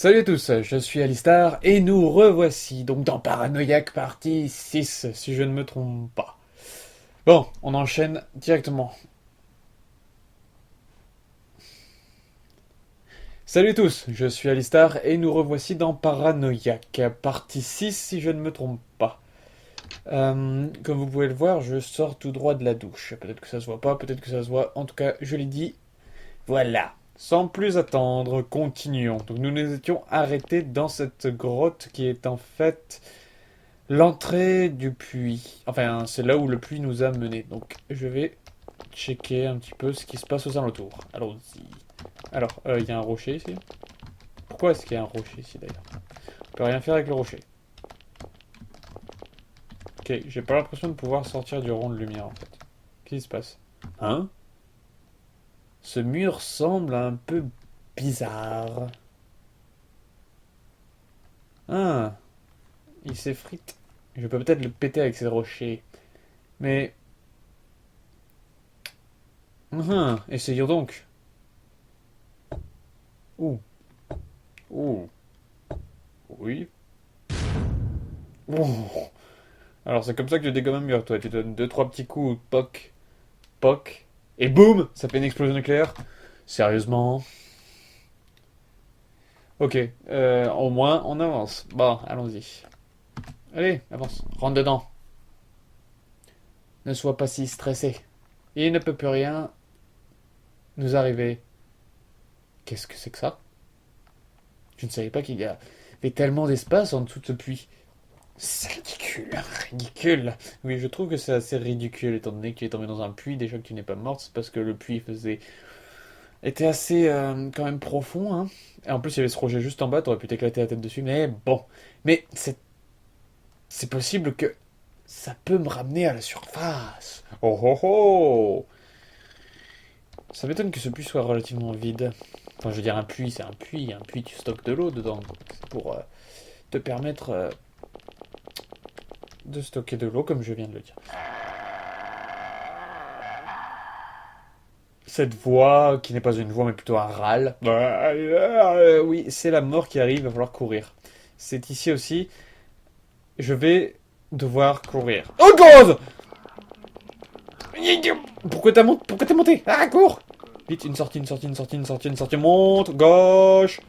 Salut à tous, je suis Alistar et nous revoici donc dans Paranoïaque partie 6, si je ne me trompe pas. Bon, on enchaîne directement. Salut à tous, je suis Alistar et nous revoici dans Paranoïaque partie 6, si je ne me trompe pas. Comme vous pouvez le voir, je sors tout droit de la douche. Peut-être que ça se voit pas, peut-être que ça se voit. En tout cas, je l'ai dit. Voilà. Sans plus attendre, continuons. Donc nous nous étions arrêtés dans cette grotte qui est en fait l'entrée du puits. Enfin, c'est là où le puits nous a menés. Donc, je vais checker un petit peu ce qui se passe aux alentours. Allons-y. Alors, il y a un rocher ici. Pourquoi est-ce qu'il y a un rocher ici d'ailleurs? On peut rien faire avec le rocher. Ok, j'ai pas l'impression de pouvoir sortir du rond de lumière en fait. Qu'est-ce qui se passe? Hein? Ce mur semble un peu bizarre. Ah, il s'effrite. Je peux peut-être le péter avec ces rochers. Mais... essayons donc. Ouh, ouh, oui. Ouh. Alors c'est comme ça que tu dégommes un mur, toi. Tu donnes deux trois petits coups, poc, poc, et boum, ça fait une explosion nucléaire. Sérieusement? Ok, au moins on avance. Bon, allons-y. Allez, avance, rentre dedans. Ne sois pas si stressé. Il ne peut plus rien nous arriver. Qu'est-ce que c'est que ça? Je ne savais pas qu'il y avait tellement d'espace en dessous de ce puits. C'est ridicule, ridicule. Oui, je trouve que c'est assez ridicule, étant donné que tu es tombé dans un puits, déjà que tu n'es pas morte, c'est parce que le puits était assez quand même profond, hein. Et en plus, il y avait ce rocher juste en bas, t'aurais pu t'éclater la tête dessus, mais bon. Mais c'est possible que ça peut me ramener à la surface. Oh oh oh. Ça m'étonne que ce puits soit relativement vide. Enfin, je veux dire, un puits, c'est un puits, tu stockes de l'eau dedans. C'est pour te permettre de stocker de l'eau, comme je viens de le dire. Cette voix, qui n'est pas une voix mais plutôt un râle. Oui, c'est la mort qui arrive, il va falloir courir. C'est ici aussi. Je vais devoir courir. Oh god! Pourquoi t'as monté? Ah, cours! Vite, une sortie, une sortie, une sortie, une sortie, une sortie. Monte, gauche!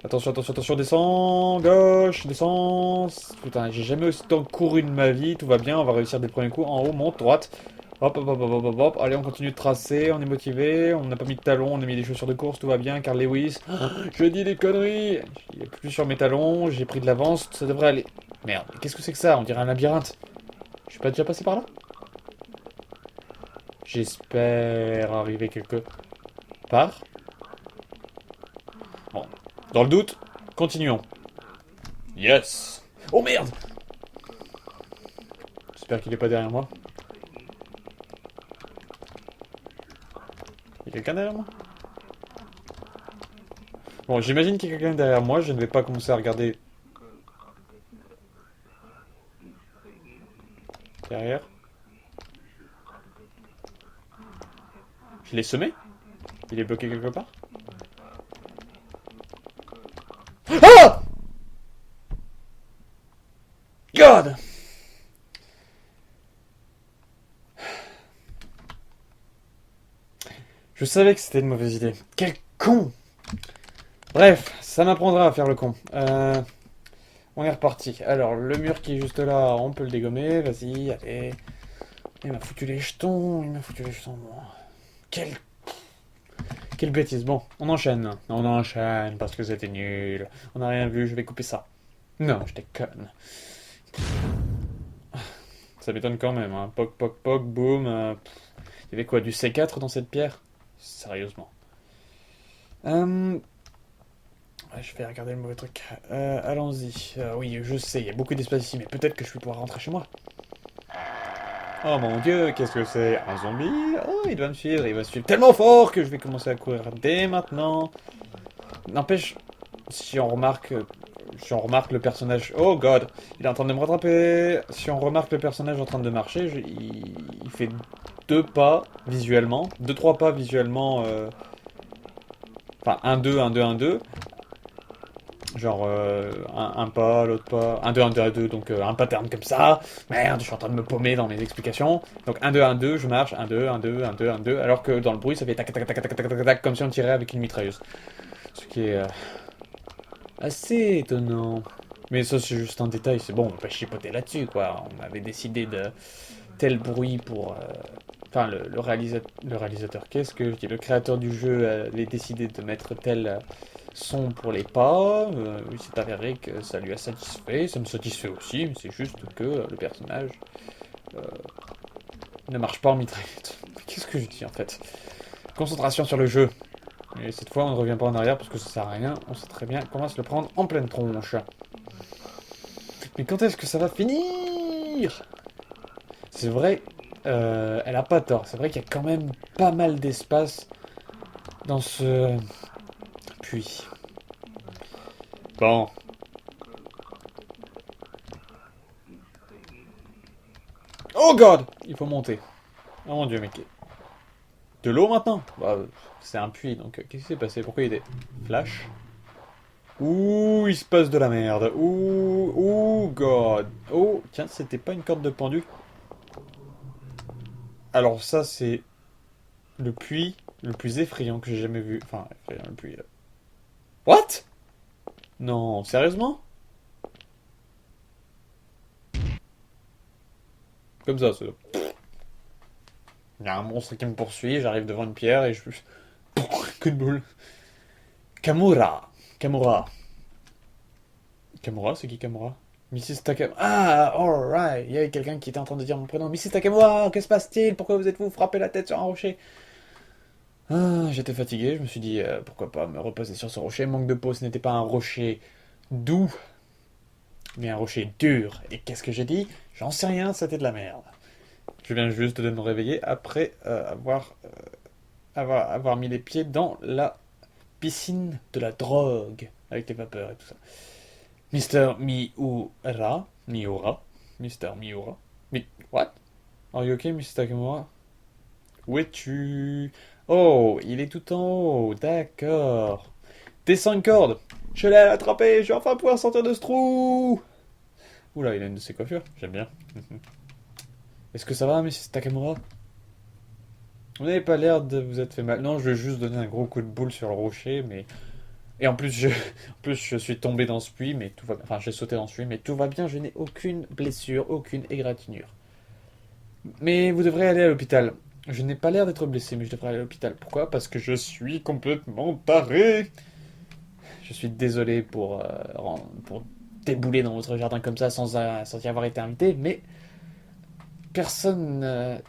Attention, attention, attention, descends, gauche, descends. Putain, j'ai jamais aussi tant couru de ma vie. Tout va bien, on va réussir des premiers coups. En haut, monte, droite. Hop, hop, hop, hop, hop, hop, hop. Allez, on continue de tracer, on est motivé. On n'a pas mis de talons, on a mis des chaussures de course, tout va bien. Carl Lewis. Je dis des conneries. J'ai plus sur mes talons, j'ai pris de l'avance, ça devrait aller. Merde, qu'est-ce que c'est que ça? On dirait un labyrinthe. Je suis pas déjà passé par là? J'espère arriver quelque part. Bon, dans le doute, continuons. Yes! Oh merde! J'espère qu'il est pas derrière moi. Il y a quelqu'un derrière moi? Bon, j'imagine qu'il y a quelqu'un derrière moi, je ne vais pas commencer à regarder derrière. Je l'ai semé? Il est bloqué quelque part? Ah! God! Je savais que c'était une mauvaise idée. Quel con! Bref, ça m'apprendra à faire le con. On est reparti. Alors, le mur qui est juste là, on peut le dégommer. Vas-y, allez. Il m'a foutu les jetons, il m'a foutu les jetons. Quelle, quelle bêtise. Bon, on enchaîne. On enchaîne parce que c'était nul. On n'a rien vu, je vais couper ça. Non, je déconne. Ça m'étonne quand même. Hein. Poc, poc, poc, boum. Il y avait quoi, du C4 dans cette pierre? Sérieusement. Ouais, je vais regarder le mauvais truc. Allons-y. Oui, je sais, il y a beaucoup d'espace ici, mais peut-être que je vais pouvoir rentrer chez moi. Oh mon dieu, qu'est-ce que c'est? Un zombie? Oh, il doit me suivre, il va me suivre tellement fort que je vais commencer à courir dès maintenant. N'empêche, si on remarque le personnage... Oh god, il est en train de me rattraper. Si on remarque le personnage en train de marcher, il fait deux pas visuellement, deux, trois pas visuellement... Enfin, un deux un deux un deux. Genre un pas, l'autre pas, un 2 un 2, donc un pattern comme ça. Merde, je suis en train de me paumer dans mes explications. Donc un 2 je marche, un 2 alors que dans le bruit ça fait tac tac tac tac tac tac tac, comme si on tirait avec une mitrailleuse. Ce qui est assez étonnant. Mais ça c'est juste un détail, c'est bon, on va pas chipoter là-dessus quoi. On avait décidé de tel bruit pour... Enfin, le réalisateur, qu'est-ce que je dis? Le créateur du jeu avait décidé de mettre tel son pour les pas. Il s'est avéré que ça lui a satisfait. Ça me satisfait aussi, mais c'est juste que le personnage euh, ne marche pas en mitraillette. Qu'est-ce que je dis en fait? Concentration sur le jeu. Et cette fois, on ne revient pas en arrière parce que ça sert à rien. On sait très bien qu'on va se le prendre en pleine tronche. Mais quand est-ce que ça va finir? C'est vrai, elle a pas tort. C'est vrai qu'il y a quand même pas mal d'espace dans ce puits. Bon. Oh god! Il faut monter. Oh mon dieu, mec. De l'eau maintenant? Bah, c'est un puits, donc qu'est-ce qui s'est passé? Pourquoi il y a des flashs? Ouh, il se passe de la merde. Ouh, ouh, god. Oh, tiens, c'était pas une corde de pendu. Alors ça, c'est le puits le plus effrayant que j'ai jamais vu. Enfin, effrayant, le puits. What? Non, sérieusement? Comme ça, c'est... Il y a un monstre qui me poursuit, j'arrive devant une pierre et je... Coup de boule. Kamura. Kamura. Kamura, c'est qui Kamura? Mrs. Takamura. Ah, alright. Il y avait quelqu'un qui était en train de dire mon prénom. Mrs. Takamura, que se passe-t-il? Pourquoi vous êtes-vous frappé la tête sur un rocher? Ah, j'étais fatigué, je me suis dit pourquoi pas me reposer sur ce rocher. Manque de peau, ce n'était pas un rocher doux, mais un rocher dur. Et qu'est-ce que j'ai dit? J'en sais rien, c'était de la merde. Je viens juste de me réveiller après avoir mis les pieds dans la piscine de la drogue, avec les vapeurs et tout ça. Mister Miura, Mister Miura. Mais, what? Are you okay, Mr. Takamura? Où es-tu? Oh, il est tout en haut, d'accord. Descends une corde. Je l'ai attrapé, je vais enfin pouvoir sortir de ce trou. Oula, il a une de ses coiffures, j'aime bien. Est-ce que ça va, Mrs. Takamura? Vous n'avez pas l'air de vous être fait mal. Non, je vais juste donner un gros coup de boule sur le rocher, mais... Et en plus, en plus, je suis tombé dans ce puits, mais tout va... Enfin, j'ai sauté dans ce puits, mais tout va bien, je n'ai aucune blessure, aucune égratignure. Mais vous devrez aller à l'hôpital. Je n'ai pas l'air d'être blessé, mais je devrais aller à l'hôpital. Pourquoi? Parce que je suis complètement taré. Je suis désolé pour débouler dans votre jardin comme ça sans y avoir été invité, mais personne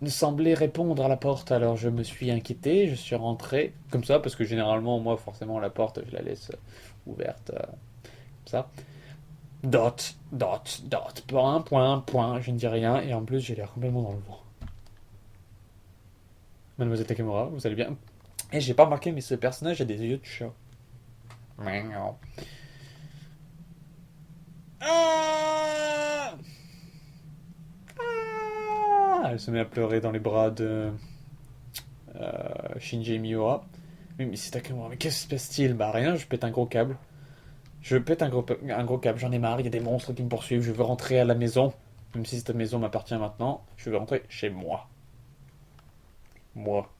ne semblait répondre à la porte, alors je me suis inquiété, je suis rentré comme ça, parce que généralement, moi, forcément, la porte, je la laisse ouverte, comme ça. Dot, dot, dot, point, point, point, je ne dis rien, et en plus, j'ai l'air complètement dans le vent. Mademoiselle Takemura, vous allez bien? Et j'ai pas remarqué, mais ce personnage a des yeux de chat. Miaou. Ah, ah, elle se met à pleurer dans les bras de Shinji Miura. Mais c'est Takemura, mais qu'est-ce qui se passe-t-il? Bah rien, je pète un gros câble. Je pète un gros câble, j'en ai marre, il y a des monstres qui me poursuivent, je veux rentrer à la maison. Même si cette maison m'appartient maintenant, je veux rentrer chez moi. Moi.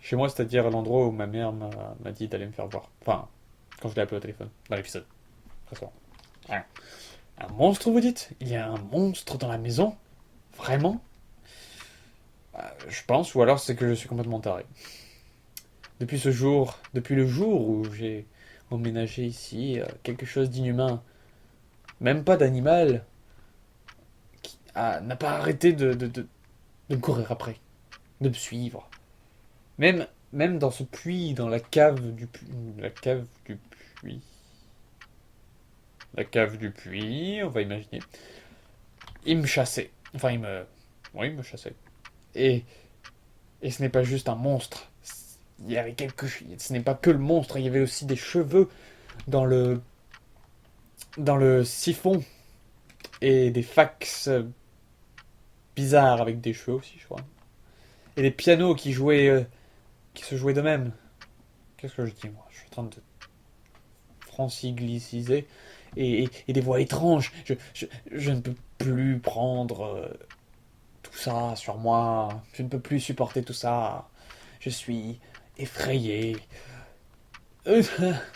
Chez moi, c'est-à-dire l'endroit où ma mère m'a dit d'aller me faire voir. Enfin, quand je l'ai appelé au téléphone, dans l'épisode. Très souvent. Ouais. Un monstre, vous dites? Il y a un monstre dans la maison? Vraiment? Je pense, ou alors c'est que je suis complètement taré. Depuis ce jour, depuis le jour où j'ai emménagé ici, quelque chose d'inhumain, même pas d'animal, n'a pas arrêté de me courir après, de me suivre. Même dans ce puits, dans la cave du puits, la cave du puits, on va imaginer, il me chassait. Enfin, oui, il me chassait. Et, et ce n'est pas juste un monstre. Il y avait ce n'est pas que le monstre, il y avait aussi des cheveux dans dans le siphon et des fax bizarres avec des cheveux aussi, je crois. Et des pianos qui se jouaient d'eux-mêmes. Qu'est-ce que je dis, moi? Je suis en train de francilisées et des voix étranges. Je ne peux plus prendre tout ça sur moi. Je ne peux plus supporter tout ça. Je suis effrayé.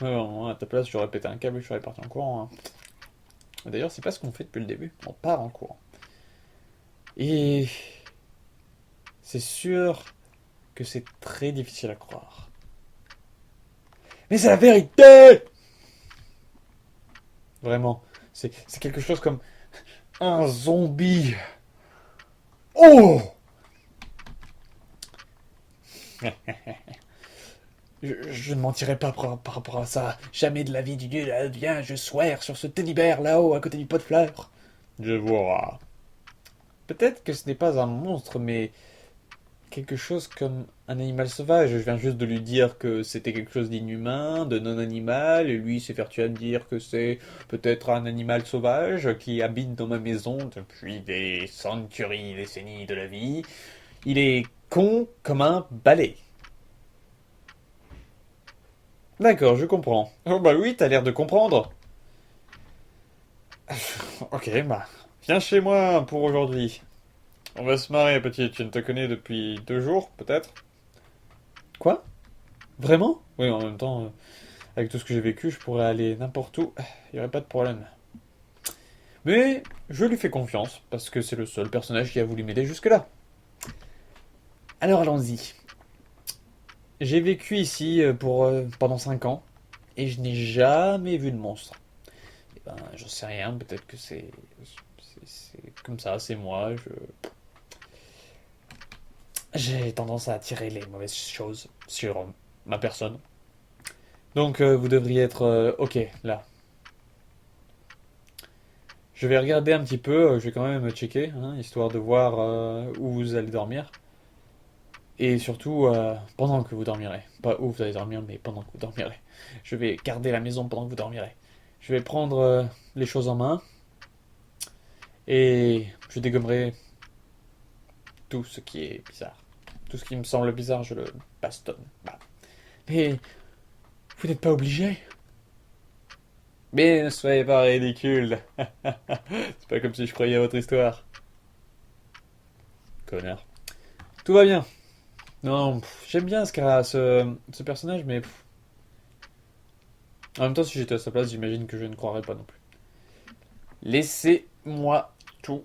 Bon, à ta place, j'aurais pété un câble et je serais parti en courant, hein. D'ailleurs, c'est pas ce qu'on fait depuis le début. On part en courant. Et c'est sûr que c'est très difficile à croire. Mais c'est la vérité! Vraiment. C'est quelque chose comme un zombie. Oh! Je ne mentirai pas par rapport à ça. Jamais de la vie du dieu viens, je swear sur ce teddy-bear là-haut à côté du pot de fleurs. Je vois. Peut-être que ce n'est pas un monstre, mais quelque chose comme un animal sauvage. Je viens juste de lui dire que c'était quelque chose d'inhumain, de non-animal, et lui s'est fait à me dire que c'est peut-être un animal sauvage qui habite dans ma maison depuis des centuries, décennies de la vie. Il est con comme un balai. D'accord, je comprends. Oh bah oui, t'as l'air de comprendre. Ok, bah, viens chez moi pour aujourd'hui. On va se marrer, petit. Tu ne te connais depuis 2 jours, peut-être? Quoi? Vraiment? Oui, en même temps, avec tout ce que j'ai vécu, je pourrais aller n'importe où. Il n'y aurait pas de problème. Mais je lui fais confiance, parce que c'est le seul personnage qui a voulu m'aider jusque-là. Alors allons-y. J'ai vécu ici pendant 5 ans, et je n'ai jamais vu de monstre. Eh ben, j'en sais rien, peut-être que c'est comme ça, c'est moi, j'ai tendance à attirer les mauvaises choses sur ma personne. Donc vous devriez être ok là. Je vais regarder un petit peu, je vais quand même checker, hein, histoire de voir où vous allez dormir. Et surtout pendant que vous dormirez. Pas où vous allez dormir, mais pendant que vous dormirez. Je vais garder la maison pendant que vous dormirez. Je vais prendre les choses en main et je dégommerai tout ce qui est bizarre. Tout ce qui me semble bizarre, je le bastonne. Bah. Mais vous n'êtes pas obligé. Mais ne soyez pas ridicule. C'est pas comme si je croyais à votre histoire. Connard. Tout va bien. Non, j'aime bien ce personnage, mais en même temps, si j'étais à sa place, j'imagine que je ne croirais pas non plus. Laissez-moi tout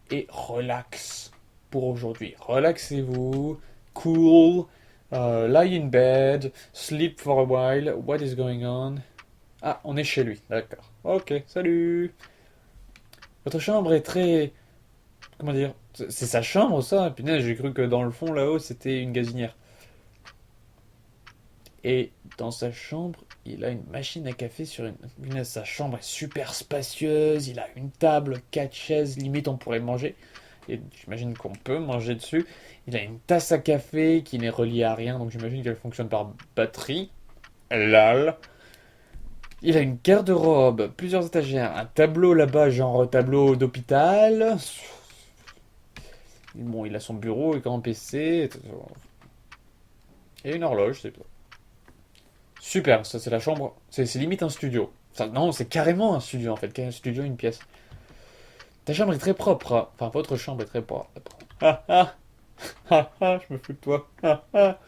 et relax pour aujourd'hui. Relaxez-vous, cool, lie in bed, sleep for a while. What is going on? Ah, on est chez lui, d'accord. Ok, salut. Votre chambre est très... Comment dire? C'est sa chambre, ça? Punaise, j'ai cru que dans le fond, là-haut, c'était une gazinière. Et dans sa chambre, il a une machine à café sur une... Punaise, sa chambre est super spacieuse, il a une table, 4 chaises, limite on pourrait manger. Et j'imagine qu'on peut manger dessus. Il a une tasse à café qui n'est reliée à rien, donc j'imagine qu'elle fonctionne par batterie. Lol. Il a une garde-robe, plusieurs étagères, un tableau là-bas, genre tableau d'hôpital. Bon, il a son bureau, écran PC, et une horloge, c'est tout. Super, ça c'est la chambre, c'est limite un studio. Ça, non, c'est carrément un studio en fait, un studio, une pièce. Ta chambre est très propre, hein. Enfin, votre chambre est très propre. Ah ah, ah ah, je me fous de toi. Ah ah.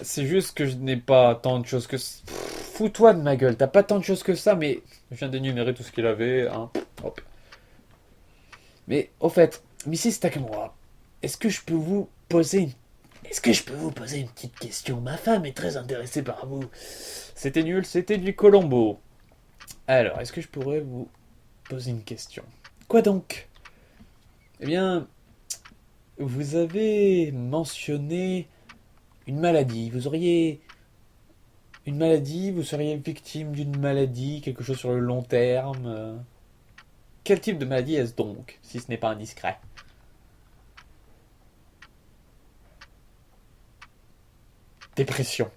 C'est juste que je n'ai pas tant de choses que... Fous-toi de ma gueule, t'as pas tant de choses que ça, mais... Je viens d'énumérer tout ce qu'il avait, hein. Hop. Mais, au fait, Mrs. Takamura, est-ce que je peux vous poser une... Est-ce que je peux vous poser une petite question? Ma femme est très intéressée par vous. C'était nul, c'était du Colombo. Alors, est-ce que je pourrais vous poser une question? Quoi donc? Eh bien, vous avez mentionné une maladie. Vous auriez une maladie, vous seriez victime d'une maladie, quelque chose sur le long terme. Quel type de maladie est-ce donc, si ce n'est pas indiscret? Dépression.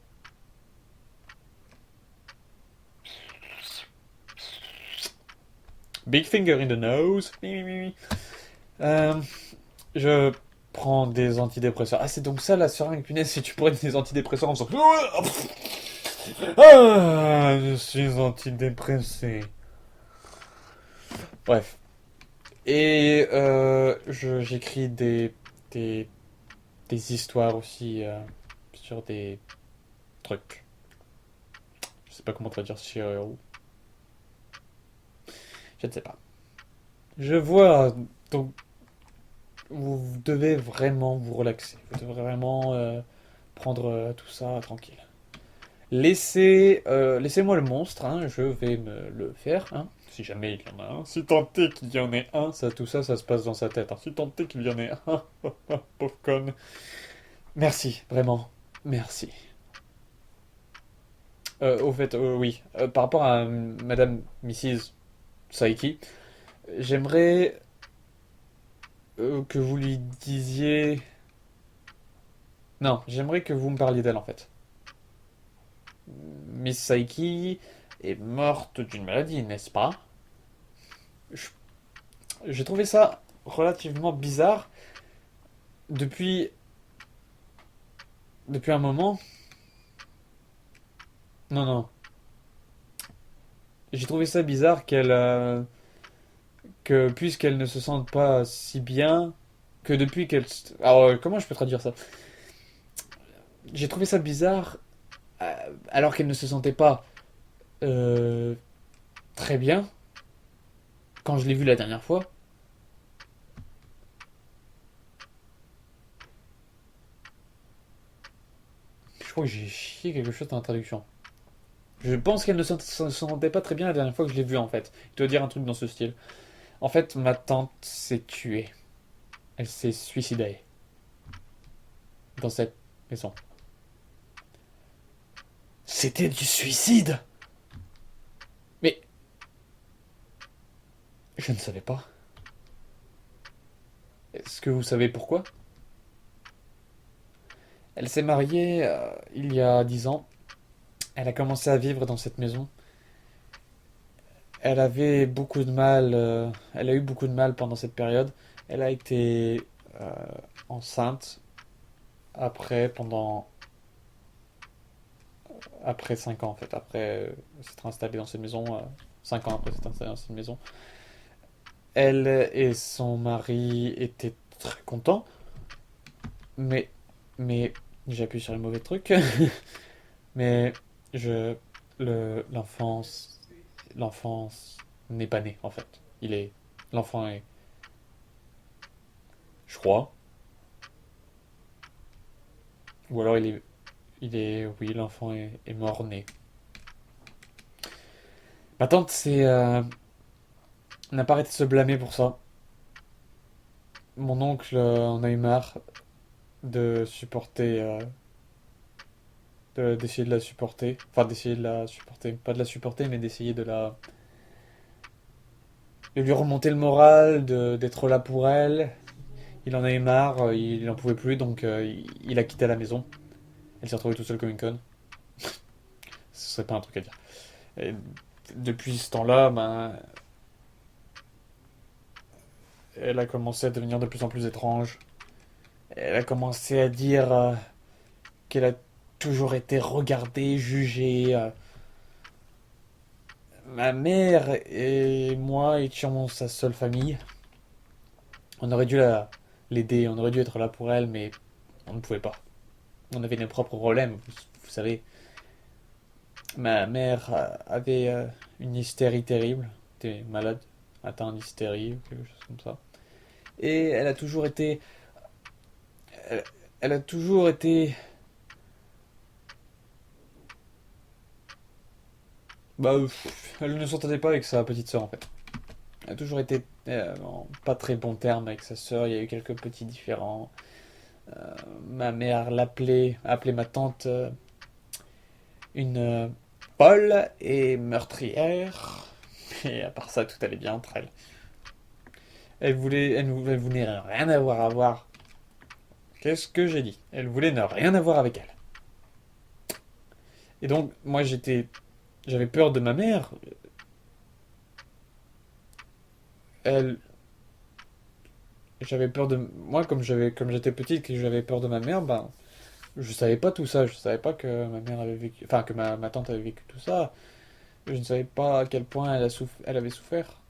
Big finger in the nose. Euh, je prends des antidépresseurs. Ah, c'est donc ça la seringue, punaise, si tu prenais des antidépresseurs en faisant... Ah, je suis antidépressé. Bref. Et j'écris des, des histoires aussi sur des trucs. Je sais pas comment traduire sur... Je ne sais pas. Je vois. Donc, vous devez vraiment vous relaxer. Vous devez vraiment prendre tout ça tranquille. Laissez-moi le monstre, hein, je vais me le faire, hein, si jamais il y en a un. Si tant est qu'il y en ait un, tout ça, ça se passe dans sa tête. Hein. Si tant est qu'il y en ait un, pauvre conne. Merci, vraiment, merci. Au fait, oui, par rapport à Madame Mrs. Saiki, j'aimerais que vous lui disiez... Non, j'aimerais que vous me parliez d'elle en fait. Miss Saiki est morte d'une maladie, n'est-ce pas? Je J'ai trouvé ça relativement bizarre depuis, depuis un moment. Non, non. J'ai trouvé ça bizarre que puisqu'elle ne se sente pas si bien, que depuis qu'elle... Alors, comment je peux traduire ça? J'ai trouvé ça bizarre euh, alors qu'elle ne se sentait pas euh, très bien quand je l'ai vue la dernière fois. Je crois que j'ai chié quelque chose dans la traduction. Je pense qu'elle ne se sentait pas très bien la dernière fois que je l'ai vue en fait. Je dois dire un truc dans ce style. En fait, ma tante s'est tuée. Elle s'est suicidée dans cette maison. C'était du suicide. Mais je ne savais pas. Est-ce que vous savez pourquoi? Elle s'est mariée il y a 10 ans. Elle a commencé à vivre dans cette maison. Elle avait beaucoup de mal. Elle a eu beaucoup de mal pendant cette période. Elle a été euh, enceinte pendant après 5 ans en fait. Après s'être installée dans cette maison, 5 ans après s'être installée dans cette maison. Elle et son mari étaient très contents, mais, mais, j'appuie sur le mauvais truc, mais je, l'enfance n'est pas né en fait. L'enfant est, je crois, ou alors oui, l'enfant est mort né. Ma tante n'a pas arrêté de se blâmer pour ça. Mon oncle en a eu marre de supporter d'essayer de la supporter. Enfin, d'essayer de la supporter. Pas de la supporter, mais d'essayer de lui remonter le moral, d'être là pour elle. Il en a eu marre, il n'en pouvait plus, donc il a quitté la maison. Elle s'est retrouvée toute seule comme une conne. Ce serait pas un truc à dire. Et depuis ce temps-là, ben, elle a commencé à devenir de plus en plus étrange. Elle a commencé à dire qu'elle a toujours été regardée, jugée. Ma mère et moi étions sa seule famille. On aurait dû l'aider, on aurait dû être là pour elle, mais on ne pouvait pas. On avait nos propres problèmes, vous savez. Ma mère avait une hystérie terrible, était malade, atteinte d'hystérie ou quelque chose comme ça. Et elle, elle a toujours été, bah, elle ne s'entendait pas avec sa petite sœur en fait. Elle a toujours été en pas très bon terme avec sa sœur. Il y a eu quelques petits différends. Ma mère appelait ma tante une folle et meurtrière. Et à part ça, tout allait bien entre elles. Elle voulait rien avoir à voir. Qu'est-ce que j'ai dit? Elle voulait ne rien avoir avec elle. Et donc, moi, j'avais peur de ma mère. Elle, j'avais peur de moi comme j'étais petite que j'avais peur de ma mère. Ben, Je savais pas tout ça, je savais pas que ma mère avait vécu, enfin que ma tante avait vécu tout ça. Je ne savais pas à quel point elle avait souffert.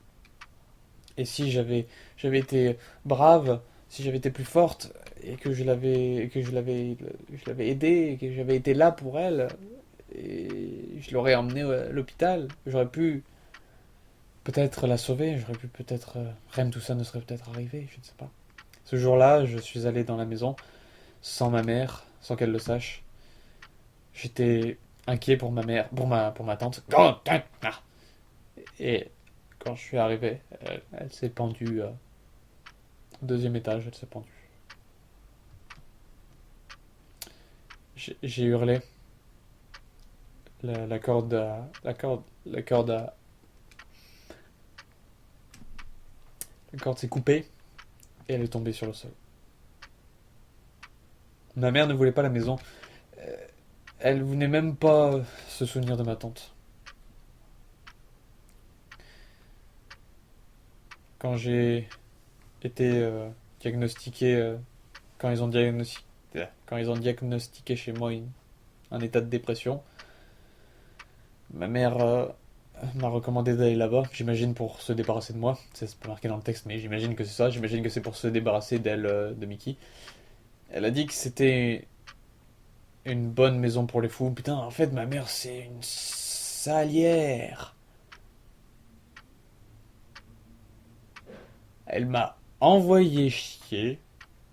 Et si j'avais été brave, si j'avais été plus forte et que je l'avais aidée et que j'avais été là pour elle et je l'aurais emmenée à l'hôpital, j'aurais pu peut-être la sauver, j'aurais pu peut-être rien de tout ça ne serait peut-être arrivé, je ne sais pas. Ce jour-là, je suis allé dans la maison sans ma mère, sans qu'elle le sache. J'étais inquiet pour ma mère, pour ma tante. Et quand je suis arrivé, elle s'est pendue au deuxième étage, elle s'est pendue. J'ai hurlé. La corde a, la corde s'est coupée et elle est tombée sur le sol. Ma mère ne voulait pas la maison. Euh, Elle voulait même pas se souvenir de ma tante. Quand j'ai été diagnostiqué, quand ils ont diagnostiqué, quand ils ont diagnostiqué chez moi un état de dépression, ma mère m'a recommandé d'aller là-bas, j'imagine pour se débarrasser de moi. C'est pas marqué dans le texte, mais j'imagine que c'est ça. J'imagine que c'est pour se débarrasser d'elle, de Mickey. Elle a dit que c'était une bonne maison pour les fous. Putain, en fait, ma mère, c'est une salière. Elle m'a envoyé chier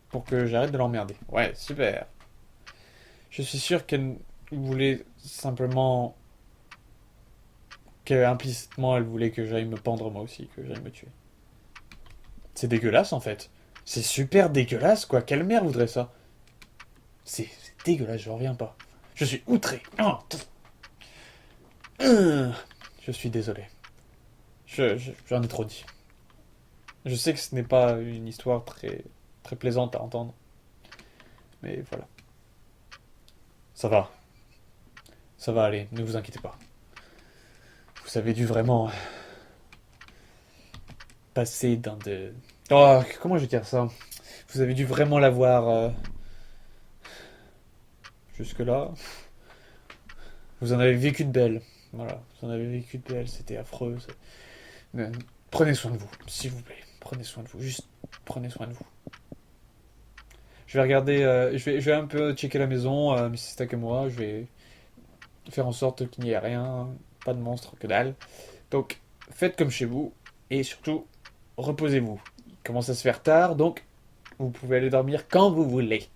pour que j'arrête de l'emmerder. Ouais, super. Je suis sûr qu'elle voulait simplement que implicitement elle voulait que j'aille me pendre moi aussi, que j'aille me tuer. C'est dégueulasse en fait. C'est super dégueulasse quoi. Quelle mère voudrait ça? C'est dégueulasse, je reviens pas. Je suis outré. Je suis désolé. J'en ai trop dit. Je sais que ce n'est pas une histoire très plaisante à entendre. Mais voilà. Ça va. Ça va aller, ne vous inquiétez pas. Vous avez dû vraiment passer dans de... Oh, comment je vais dire ça? Vous avez dû vraiment la voir jusque-là. Vous en avez vécu de belles. Voilà, vous en avez vécu de belles, c'était affreux. Mais prenez soin de vous, s'il vous plaît. Prenez soin de vous, juste prenez soin de vous. Je vais regarder, je vais un peu checker la maison, Mrs. Takamura. Je vais faire en sorte qu'il n'y ait rien, pas de monstre, que dalle. Donc, faites comme chez vous et surtout, reposez-vous. Il commence à se faire tard, donc vous pouvez aller dormir quand vous voulez.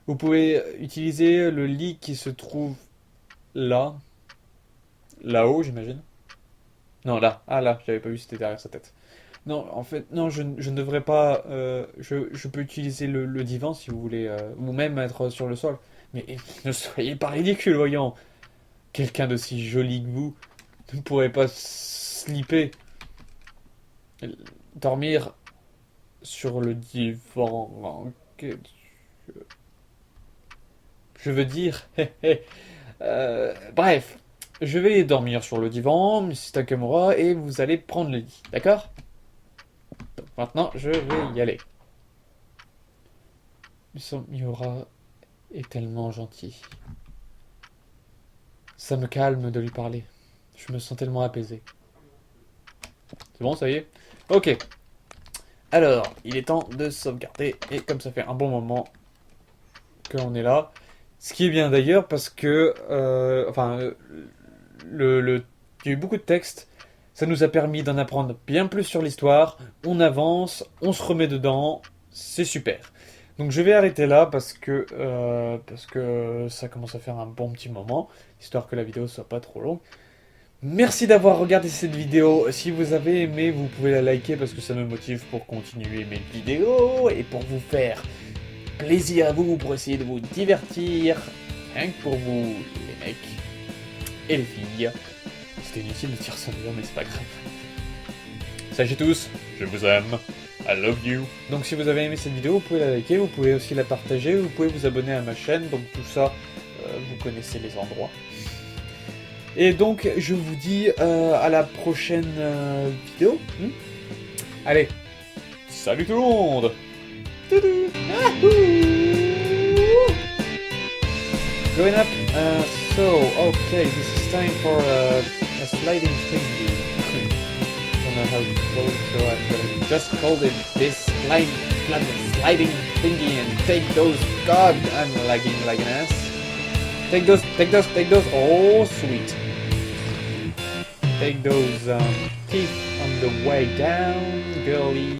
Vous pouvez utiliser le lit qui se trouve là, là-haut, j'imagine. Non, là. Ah, là, j'avais pas vu, c'était derrière sa tête. Non, en fait, non, je ne devrais pas. Je peux utiliser le divan si vous voulez, ou même être sur le sol. Mais ne soyez pas ridicule, voyons. Quelqu'un d'aussi joli que vous ne pourrait pas slipper, dormir sur le divan. Je veux dire. Bref, je vais dormir sur le divan, Mrs. Takamura, et vous allez prendre le lit, d'accord? Donc maintenant, je vais y aller. Miura est tellement gentil. Ça me calme de lui parler. Je me sens tellement apaisé. C'est bon, ça y est? Ok. Alors, il est temps de sauvegarder. Et comme ça fait un bon moment qu'on est là. Ce qui est bien d'ailleurs parce que... il y a eu beaucoup de textes. Ça nous a permis d'en apprendre bien plus sur l'histoire. On avance, on se remet dedans. C'est super. Donc je vais arrêter là parce que ça commence à faire un bon petit moment, histoire que la vidéo soit pas trop longue. Merci d'avoir regardé cette vidéo. Si vous avez aimé, vous pouvez la liker parce que ça me motive pour continuer mes vidéos et pour vous faire plaisir à vous, pour essayer de vous divertir. Rien que pour vous, les mecs et les filles. C'était inutile de dire ça d'ailleurs, mais c'est pas grave. Sachez tous, je vous aime. I love you. Donc si vous avez aimé cette vidéo, vous pouvez la liker, vous pouvez aussi la partager, vous pouvez vous abonner à ma chaîne, donc tout ça, vous connaissez les endroits. Et donc je vous dis à la prochaine vidéo. Allez, salut tout le monde. Toudou. Going up. Okay, this is time for a sliding thingy. Don't know how to call it, so I'm gonna just call it this sliding thingy and take those. God, I'm lagging like an ass. Take those. Oh, sweet. Take those teeth on the way down, girly.